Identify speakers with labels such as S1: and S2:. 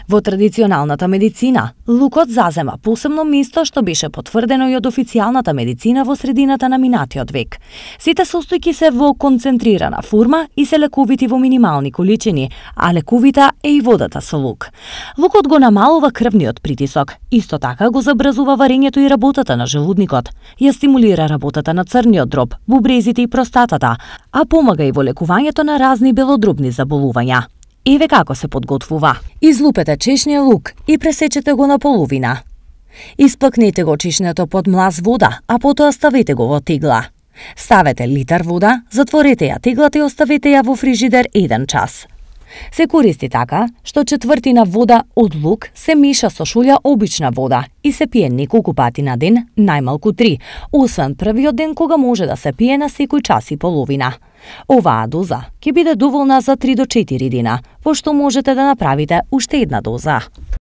S1: Во традиционалната медицина, лукот зазема посебно место што беше потврдено и од официјалната медицина во средината на минатиот век. Сите состојки се во концентрирана форма и се лековити во минимални количини, а лековита е и водата со лук. Лукот го намалува крвниот притисок, исто така го забрзува варењето и работата на желудникот, ја стимулира работата на црниот дроб, бубрезите и простатата, а помага и во лекувањето на разни белодробни заболувања. Еве како се подготвува. Излупете чешниот лук и пресечете го на половина. Исплакнете го чешното под млаз вода, а потоа ставете го во тегла. Ставете литар вода, затворете ја теглата и оставете ја во фрижидер 1 час. Се користи така што четвртина вода од лук се меша со шолја обична вода и се пие неколку пати на ден, најмалку 3, освен првиот ден кога може да се пие на секој час и половина. Оваа доза ќе биде доволна за 3 до 4 дена, пошто можете да направите уште една доза.